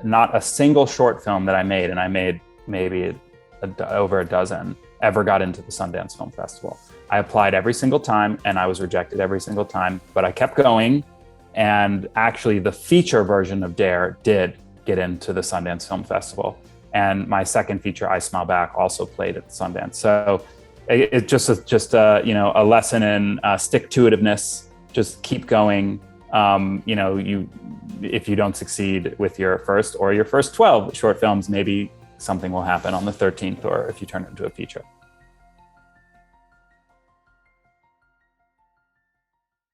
not a single short film that I made, and I made maybe over a dozen, ever got into the Sundance Film Festival. I applied every single time and I was rejected every single time, but I kept going. And actually the feature version of Dare did get into the Sundance Film Festival. And my second feature, I Smile Back, also played at Sundance. So it's just a lesson in stick-to-itiveness. Just keep going. If you don't succeed with your first 12 short films, maybe something will happen on the 13th, or if you turn it into a feature.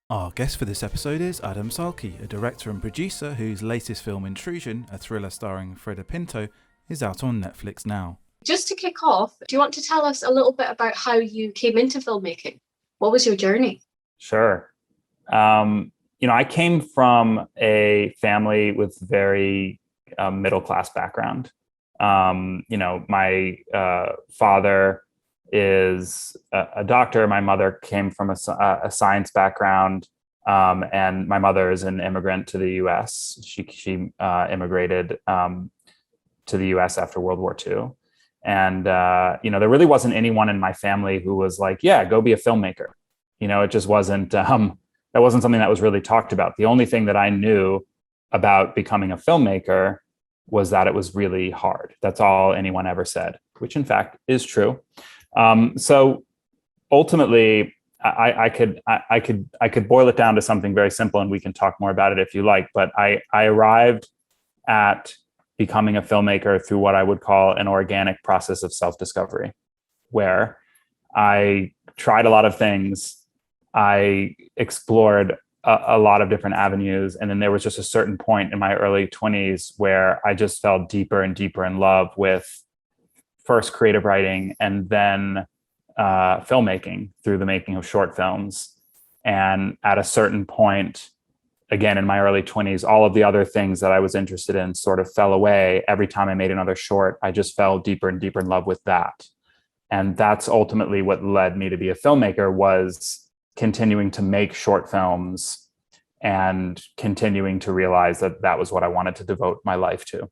Our guest for this episode is Adam Salky, a director and producer whose latest film, Intrusion, a thriller starring Freida Pinto, is out on Netflix now. Just to kick off, do you want to tell us a little bit about how you came into filmmaking? What was your journey? Sure. I came from a family with very middle-class background. My father is a doctor. My mother came from a science background, and my mother is an immigrant to the U.S. She immigrated to the U.S. after World War II, and there really wasn't anyone in my family who was like, "Yeah, go be a filmmaker." It just wasn't. That wasn't something that was really talked about. The only thing that I knew about becoming a filmmaker was that it was really hard. That's all anyone ever said, which in fact is true. So ultimately, I could boil it down to something very simple, and we can talk more about it if you like. But I arrived at becoming a filmmaker through what I would call an organic process of self-discovery, where I tried a lot of things. I explored a lot of different avenues. And then there was just a certain point in my early 20s where I just fell deeper and deeper in love with first creative writing and then filmmaking through the making of short films. And at a certain point, again, in my early 20s, all of the other things that I was interested in sort of fell away. Every time I made another short, I just fell deeper and deeper in love with that. And that's ultimately what led me to be a filmmaker, was continuing to make short films and continuing to realize that that was what I wanted to devote my life to.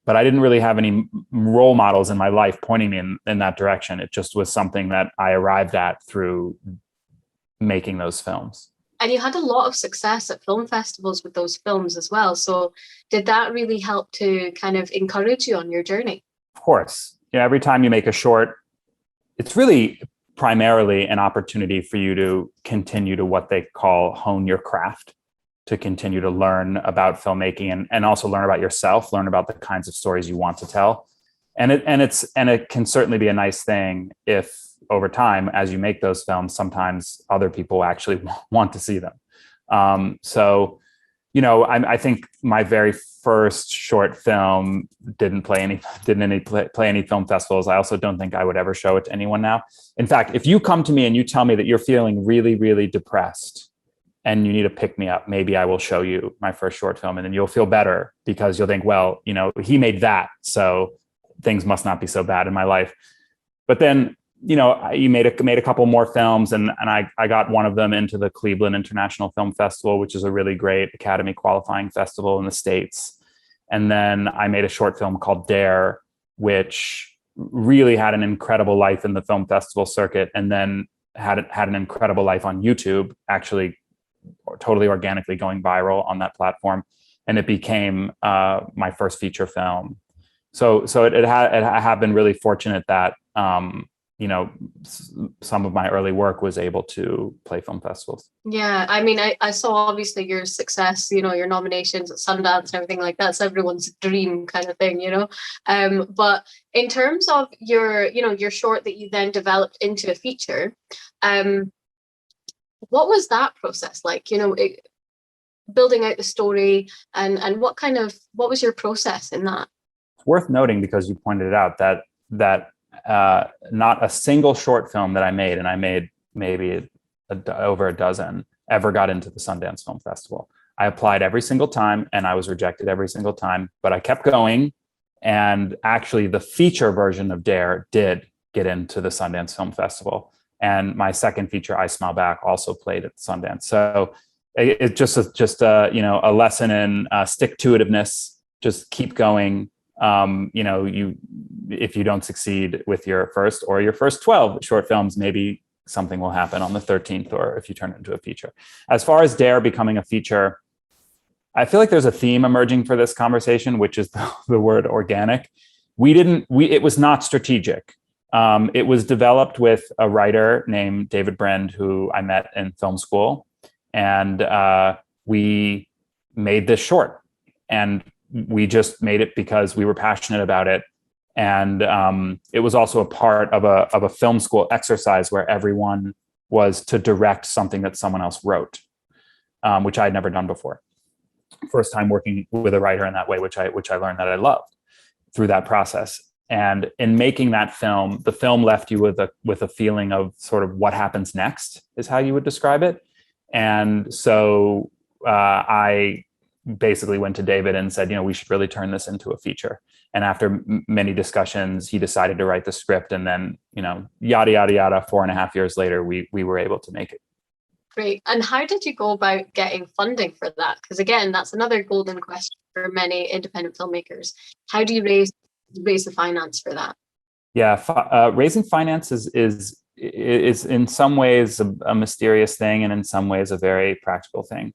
But I didn't really have any role models in my life pointing me in that direction. It just was something that I arrived at through making those films. And you had a lot of success at film festivals with those films as well. So did that really help to kind of encourage you on your journey? Of course. Every time you make a short, it's really primarily an opportunity for you to continue to what they call hone your craft, to continue to learn about filmmaking and also learn about yourself, learn about the kinds of stories you want to tell. And it can certainly be a nice thing if over time, as you make those films, sometimes other people actually want to see them. I think my very first short film didn't play any film festivals. I also don't think I would ever show it to anyone now. In fact, if you come to me and you tell me that you're feeling really, really depressed and you need to pick me up, maybe I will show you my first short film, and then you'll feel better because you'll think, well, he made that, so things must not be so bad in my life. But then, you made a couple more films, and I got one of them into the Cleveland International Film Festival, which is a really great Academy qualifying festival in the States. And then I made a short film called Dare, which really had an incredible life in the film festival circuit, and then had an incredible life on YouTube, actually totally organically going viral on that platform. And it became my first feature film. So I have been really fortunate that some of my early work was able to play film festivals. Yeah, I mean, I saw obviously your success, your nominations at Sundance and everything like that. It's everyone's dream kind of thing, But in terms of your short that you then developed into a feature, what was that process like? Building out the story and what was your process in that? It's worth noting, because you pointed it out, that not a single short film that I made, and I made maybe over a dozen, ever got into the Sundance Film Festival. I applied every single time and I was rejected every single time, but I kept going. And actually the feature version of Dare did get into the Sundance Film Festival. And my second feature, I Smile Back, also played at Sundance. So it's just a lesson in stick-to-itiveness. just keep going. If you don't succeed with your first 12 short films, maybe something will happen on the 13th, or if you turn it into a feature. As far as Dare becoming a feature, I feel like there's a theme emerging for this conversation, which is the word organic. It was not strategic. It was developed with a writer named David Benn, who I met in film school. And we made this short. And we just made it because we were passionate about it. And it was also a part of a film school exercise where everyone was to direct something that someone else wrote, which I had never done before. First time working with a writer in that way, which I learned that I loved through that process. And in making that film, the film left you with a feeling of sort of what happens next, is how you would describe it. And so I basically went to David and said, we should really turn this into a feature. And after many discussions, he decided to write the script. And then, yada, yada, yada, 4.5 years later, we were able to make it. Great. And how did you go about getting funding for that? Because again, that's another golden question for many independent filmmakers. How do you raise the finance for that? Yeah, raising finance is in some ways a mysterious thing, and in some ways a very practical thing.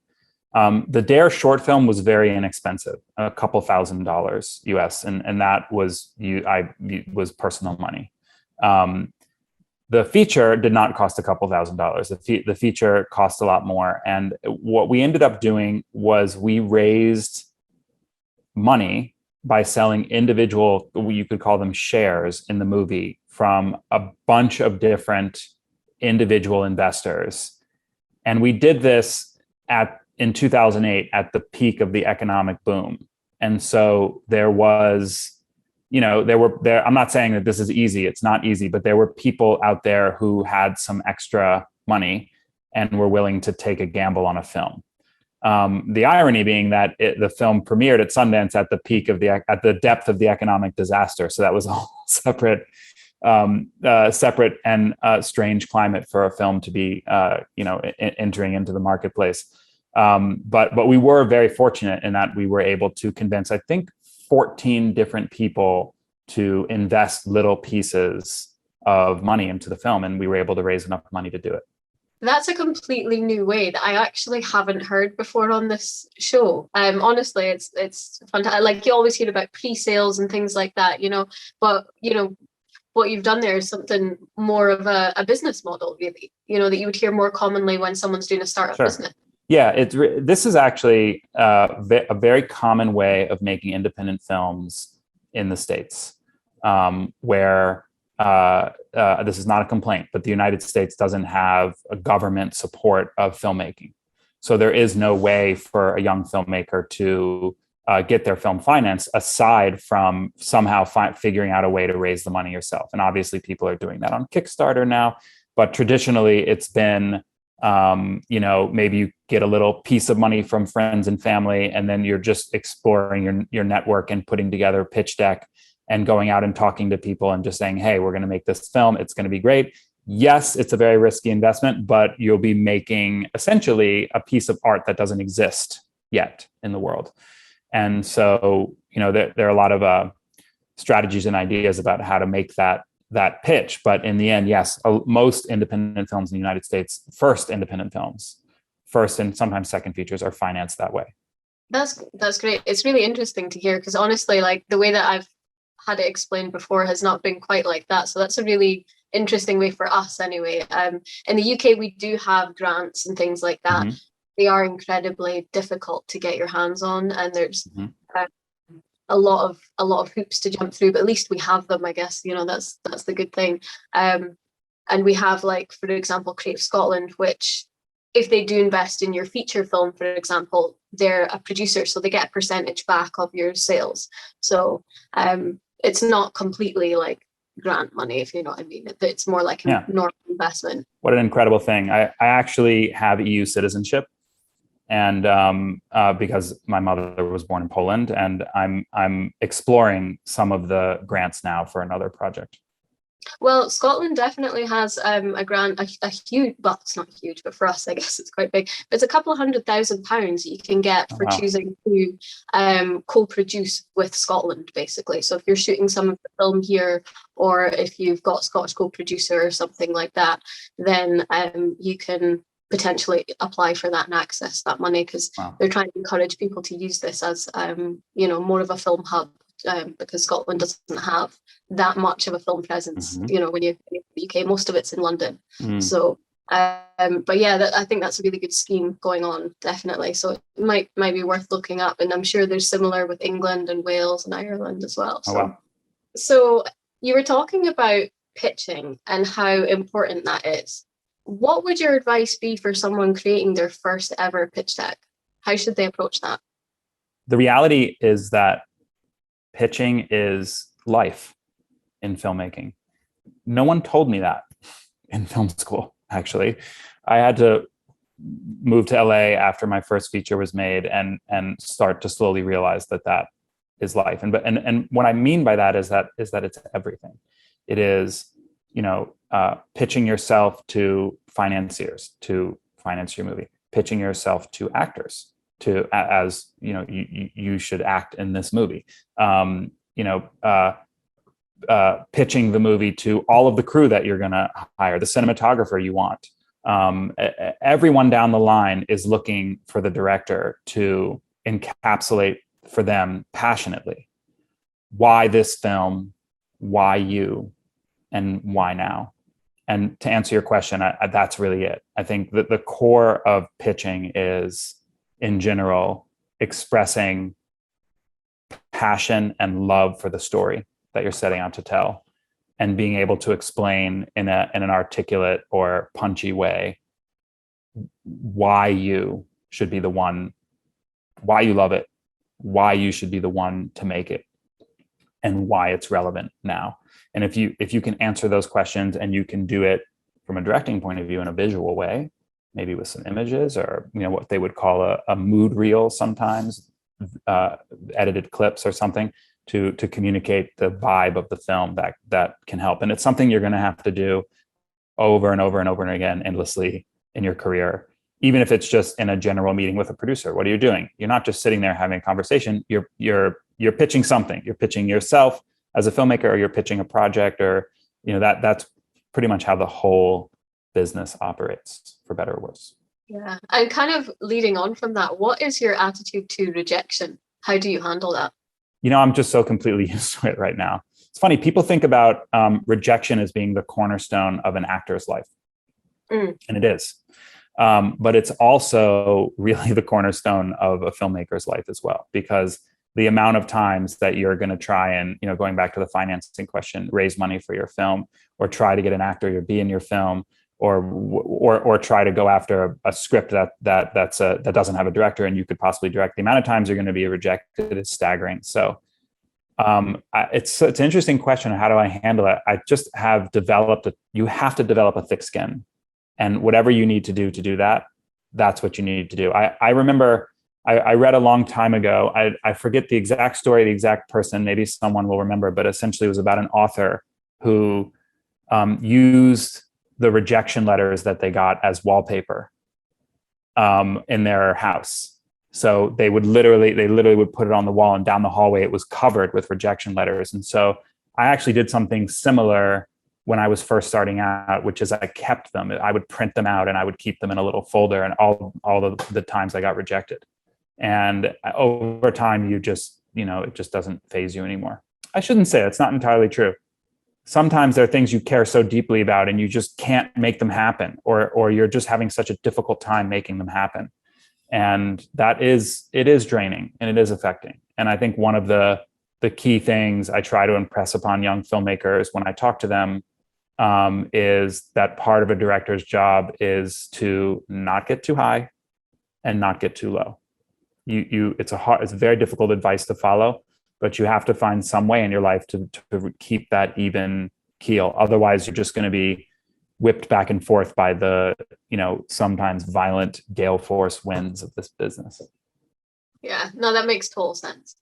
The Dare short film was very inexpensive, a couple $1,000 US, and that was was personal money. The feature did not cost a couple $1,000s. The feature cost a lot more. And what we ended up doing was we raised money by selling individual, you could call them shares in the movie, from a bunch of different individual investors. And we did this in 2008 at the peak of the economic boom. And so there was, I'm not saying that this is easy. It's not easy, but there were people out there who had some extra money and were willing to take a gamble on a film. The irony being that the film premiered at Sundance at the peak of at the depth of the economic disaster. So that was a whole separate and strange climate for a film to be, entering into the marketplace. But we were very fortunate in that we were able to convince, I think, 14 different people to invest little pieces of money into the film, and we were able to raise enough money to do it. That's a completely new way that I actually haven't heard before on this show. Honestly, it's fantastic. Like, you always hear about pre-sales and things like that, but what you've done there is something more of a business model, really, that you would hear more commonly when someone's doing a startup business. Yeah, this is actually a very common way of making independent films in the States, where this is not a complaint, but the United States doesn't have a government support of filmmaking. So there is no way for a young filmmaker to get their film financed aside from somehow figuring out a way to raise the money yourself. And obviously people are doing that on Kickstarter now, but traditionally it's been maybe you get a little piece of money from friends and family, and then you're just exploring your network and putting together a pitch deck and going out and talking to people and just saying, hey, we're going to make this film. It's going to be great. Yes, it's a very risky investment, but you'll be making essentially a piece of art that doesn't exist yet in the world. And so, there are a lot of strategies and ideas about how to make that pitch. But in the end, yes, most independent films in the United States, first and sometimes second features, are financed that way. That's great. It's really interesting to hear, because honestly, like, the way that I've had it explained before has not been quite like that. So that's a really interesting way for us anyway. In the UK, we do have grants and things like that. Mm-hmm. They are incredibly difficult to get your hands on, and there's a lot of hoops to jump through, but at least we have them, I guess. That's the good thing. And we have, like, for example, Creative Scotland, which, if they do invest in your feature film, for example, they're a producer, so they get a percentage back of your sales. So it's not completely like grant money, if you know what I mean. It's more like a normal investment. What an incredible thing. I actually have EU citizenship. And because my mother was born in Poland, and I'm exploring some of the grants now for another project. Well, Scotland definitely has a huge, well, it's not huge, but for us, I guess it's quite big. But it's a couple of £100,000 you can get Oh, for wow. choosing to co-produce with Scotland, basically. So if you're shooting some of the film here, or if you've got Scottish co-producer or something like that, then you can potentially apply for that and access that money, because Wow. they're trying to encourage people to use this as more of a film hub, because Scotland doesn't have that much of a film presence. Mm-hmm. When you in the UK, most of it's in London. Mm. So, but yeah, I think that's a really good scheme going on, definitely. So it might be worth looking up, and I'm sure there's similar with England and Wales and Ireland as well. Oh, wow. So you were talking about pitching and how important that is. What would your advice be for someone creating their first ever pitch deck? How should they approach that? The reality is that pitching is life in filmmaking. No one told me that in film school, actually. I had to move to LA after my first feature was made and start to slowly realize that is life. And what I mean by that is that it's everything. It is, pitching yourself to financiers to finance your movie, pitching yourself to actors as you should act in this movie. Pitching the movie to all of the crew that you're going to hire, the cinematographer you want. Everyone down the line is looking for the director to encapsulate for them passionately why this film, why you, and why now. And to answer your question, that's really it. I think that the core of pitching is, in general, expressing passion and love for the story that you're setting out to tell, and being able to explain in an articulate or punchy way why you should be the one, why you love it, why you should be the one to make it, and why it's relevant now. And if you can answer those questions, and you can do it from a directing point of view in a visual way, maybe with some images, or what they would call a mood reel sometimes, edited clips or something to communicate the vibe of the film, that can help. And it's something you're going to have to do over and over and over and again, endlessly in your career, even if it's just in a general meeting with a producer. What are you doing? You're not just sitting there having a conversation. You're pitching something. You're pitching yourself as a filmmaker, or you're pitching a project, or that's pretty much how the whole business operates, for better or worse. Yeah, and kind of leading on from that, what is your attitude to rejection? How do you handle that? I'm just so completely used to it right now. It's funny, people think about rejection as being the cornerstone of an actor's life, and it is. But it's also really the cornerstone of a filmmaker's life as well, because the amount of times that you're going to try and, going back to the financing question, raise money for your film, or try to get an actor to be in your film, or try to go after a script that doesn't have a director and you could possibly direct, the amount of times you're going to be rejected is staggering. So it's an interesting question. How do I handle it? I just have developed you have to develop a thick skin, and whatever you need to do that, that's what you need to do. I remember I read a long time ago, I forget the exact story, the exact person, maybe someone will remember, but essentially it was about an author who used the rejection letters that they got as wallpaper in their house. So they literally would put it on the wall, and down the hallway it was covered with rejection letters. And so I actually did something similar when I was first starting out, which is I kept them. I would print them out and I would keep them in a little folder, and all the times I got rejected. And over time, it just doesn't faze you anymore. I shouldn't say it's not entirely true. Sometimes there are things you care so deeply about and you just can't make them happen, or you're just having such a difficult time making them happen. And it is draining, and it is affecting. And I think one of the key things I try to impress upon young filmmakers when I talk to them is that part of a director's job is to not get too high and not get too low. It's very difficult advice to follow, but you have to find some way in your life to keep that even keel. Otherwise, you're just going to be whipped back and forth by the, sometimes violent gale force winds of this business. Yeah, no, that makes total sense.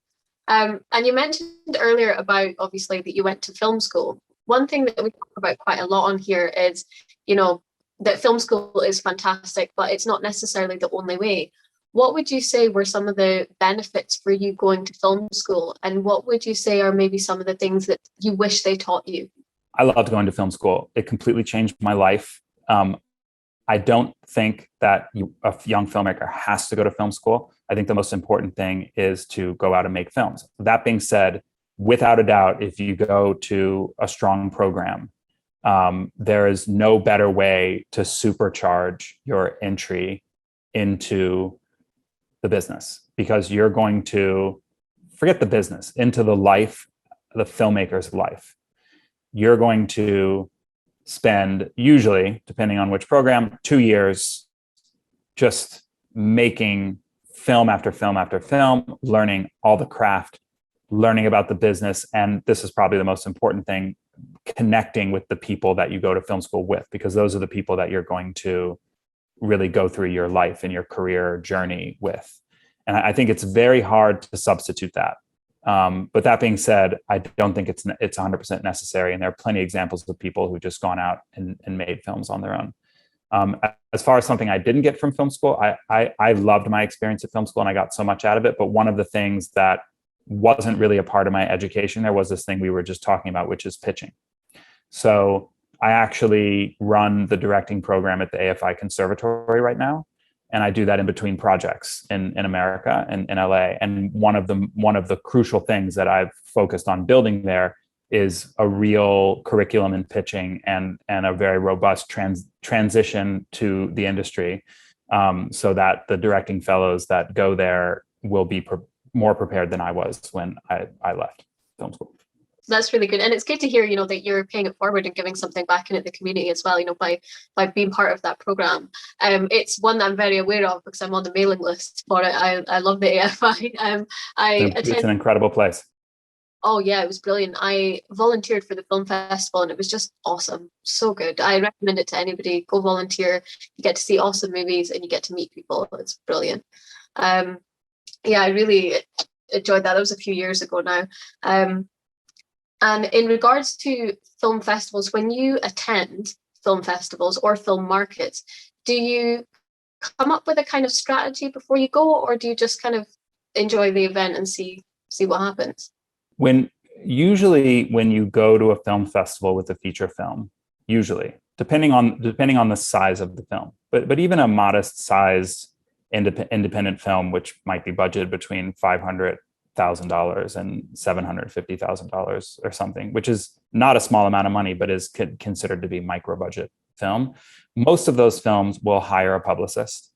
And you mentioned earlier about, obviously, that you went to film school. one thing that we talk about quite a lot on here is, that film school is fantastic, but it's not necessarily the only way. What would you say were some of the benefits for you going to film school? And what would you say are maybe some of the things that you wish they taught you? I loved going to film school. It completely changed my life. I don't think that a young filmmaker has to go to film school. I think the most important thing is to go out and make films. That being said, without a doubt, if you go to a strong program, there is no better way to supercharge your entry into the business, because you're going to forget the business into the life, the filmmaker's life. You're going to spend, usually, depending on which program, 2 years just making film after film after film, learning all the craft, learning about the business. And this is probably the most important thing, connecting with the people that you go to film school with, because those are the people that you're going to really go through your life and your career journey with. And I think it's very hard to substitute that. But that being said, I don't think it's 100% necessary. And there are plenty of examples of people who just gone out and made films on their own. As far as something I didn't get from film school, I loved my experience at film school and I got so much out of it. But one of the things that wasn't really a part of my education, there was this thing we were just talking about, which is pitching. So I actually run the directing program at the AFI Conservatory right now. And I do that in between projects in America and in LA. And one of the crucial things that I've focused on building there is a real curriculum in pitching and a very robust transition to the industry, so that the directing fellows that go there will be more prepared than I was when I left film school. That's really good. And it's good to hear, that you're paying it forward and giving something back into the community as well, by being part of that program. It's one that I'm very aware of because I'm on the mailing list for it. I love the AFI. It's an incredible place. Oh yeah, it was brilliant. I volunteered for the film festival and it was just awesome. So good. I recommend it to anybody. Go volunteer. You get to see awesome movies and you get to meet people. It's brilliant. Yeah, I really enjoyed that. That was a few years ago now. And in regards to film festivals, when you attend film festivals or film markets, do you come up with a kind of strategy before you go, or do you just kind of enjoy the event and see what happens? Usually when you go to a film festival with a feature film, usually depending on the size of the film, but even a modest sized independent film, which might be budgeted between $500,000 and $750,000 or something, which is not a small amount of money, but is considered to be micro budget film. Most of those films will hire a publicist,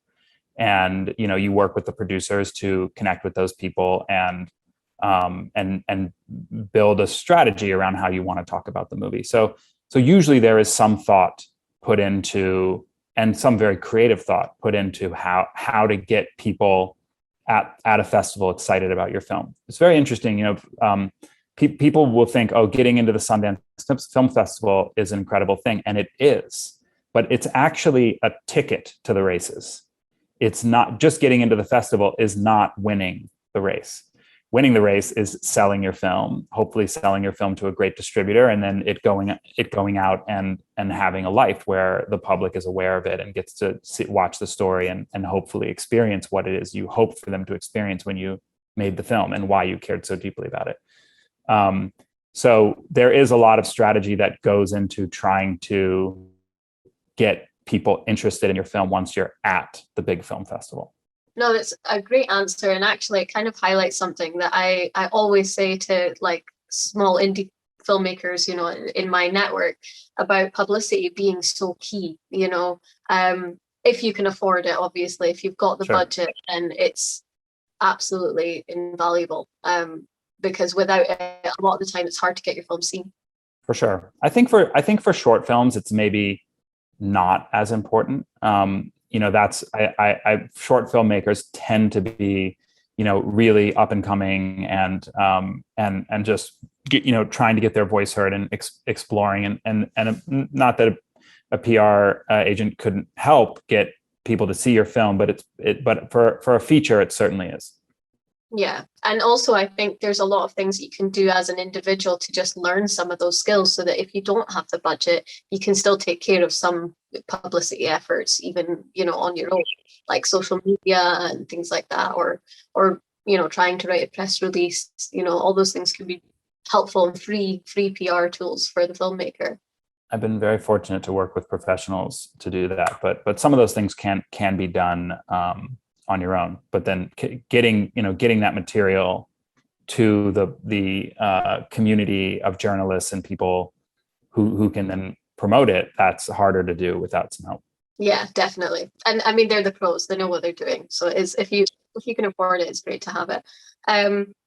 and you work with the producers to connect with those people and build a strategy around how you want to talk about the movie. So usually there is some thought put into, and some very creative thought put into how to get people at a festival excited about your film. It's very interesting. People will think, oh, getting into the Sundance Film Festival is an incredible thing. And it is, but it's actually a ticket to the races. It's not just getting into the festival is not winning the race. Winning the race is selling your film, hopefully selling your film to a great distributor, and then it going out and having a life where the public is aware of it and gets to watch the story and hopefully experience what it is you hope for them to experience when you made the film and why you cared so deeply about it. So there is a lot of strategy that goes into trying to get people interested in your film once you're at the big film festival. No, that's a great answer. And actually it kind of highlights something that I always say to like small indie filmmakers, in my network, about publicity being so key, if you can afford it, obviously, if you've got the budget, then it's absolutely invaluable. Because without it, a lot of the time it's hard to get your film seen. For sure. I think for short films, it's maybe not as important. Short filmmakers tend to be, really up and coming and just trying to get their voice heard and exploring and not that a PR agent couldn't help get people to see your film, but for a feature, it certainly is. Yeah. And also, I think there's a lot of things you can do as an individual to just learn some of those skills so that if you don't have the budget, you can still take care of some publicity efforts, even, on your own, like social media and things like that, or, trying to write a press release, all those things can be helpful and free PR tools for the filmmaker. I've been very fortunate to work with professionals to do that, but some of those things can be done on your own. But then getting that material to the community of journalists and people who can then promote it, that's harder to do without some help. Yeah, definitely. And I mean, they're the pros; they know what they're doing. So if you can afford it, it's great to have it.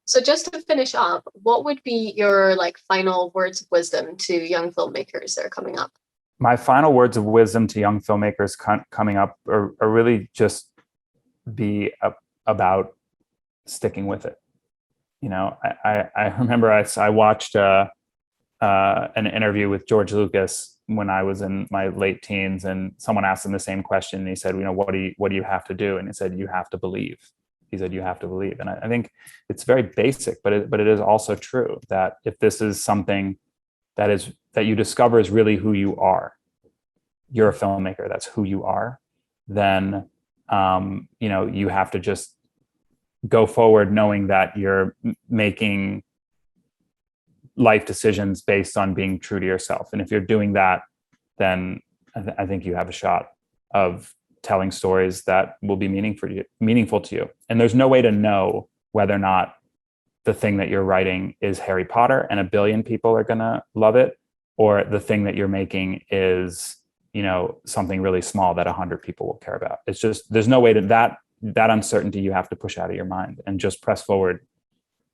So just to finish up, what would be your final words of wisdom to young filmmakers that are coming up? My final words of wisdom to young filmmakers coming up are really just be about sticking with it. I remember I watched an interview with George Lucas when I was in my late teens, and someone asked him the same question, and he said, what do you have to do? And he said, you have to believe. He said, you have to believe. And I think it's very basic, but it is also true that if this is something that you discover is really who you are, you're a filmmaker, that's who you are, then you have to just go forward knowing that you're making life decisions based on being true to yourself. And if you're doing that, then I think you have a shot of telling stories that will be meaningful to you. And there's no way to know whether or not the thing that you're writing is Harry Potter and 1 billion people are going to love it, or the thing that you're making is, something really small that 100 people will care about. It's just, there's no way to that uncertainty you have to push out of your mind and just press forward,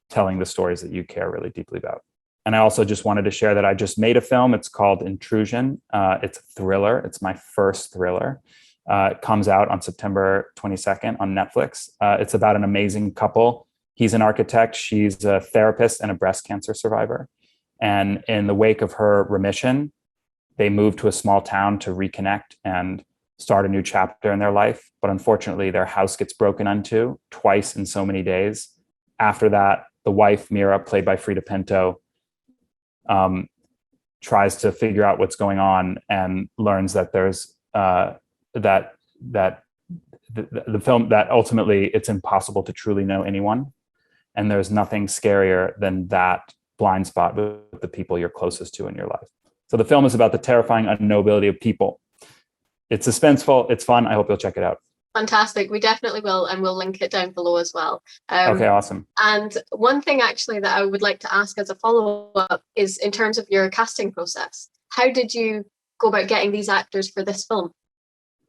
telling the stories that you care really deeply about. And I also just wanted to share that I just made a film. It's called Intrusion. It's a thriller. It's my first thriller. It comes out on September 22nd on Netflix. It's about an amazing couple. He's an architect. She's a therapist and a breast cancer survivor. And in the wake of her remission, they move to a small town to reconnect and start a new chapter in their life. But unfortunately, their house gets broken into twice in so many days. After that, the wife, Mira, played by Freida Pinto, tries to figure out what's going on and learns that there's the film, that ultimately it's impossible to truly know anyone. And there's nothing scarier than that blind spot with the people you're closest to in your life. So the film is about the terrifying unknowability of people. It's suspenseful. It's fun. I hope you'll check it out. Fantastic. We definitely will, and we'll link it down below as well. Okay, awesome. And one thing actually that I would like to ask as a follow-up is in terms of your casting process. How did you go about getting these actors for this film?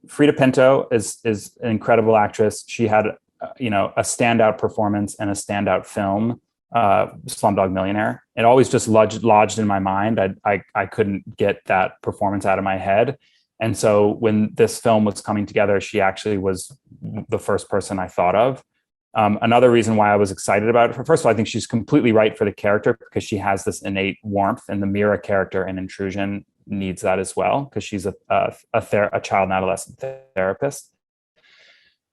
Freida Pinto is an incredible actress. She had a standout performance and a standout film, Slumdog Millionaire. It always just lodged in my mind. I couldn't get that performance out of my head. And so when this film was coming together, she actually was the first person I thought of. Another reason why I was excited about it, first of all, I think she's completely right for the character because she has this innate warmth, and the Mira character in Intrusion needs that as well because she's a child and adolescent therapist.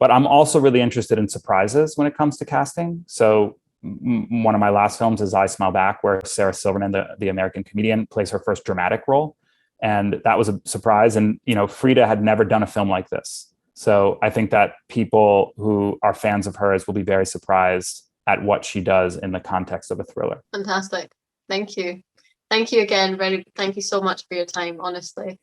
But I'm also really interested in surprises when it comes to casting. So one of my last films is I Smile Back, where Sarah Silverman, the American comedian, plays her first dramatic role. And that was a surprise. And, Freida had never done a film like this. So I think that people who are fans of hers will be very surprised at what she does in the context of a thriller. Fantastic. Thank you. Thank you again. Thank you so much for your time, honestly.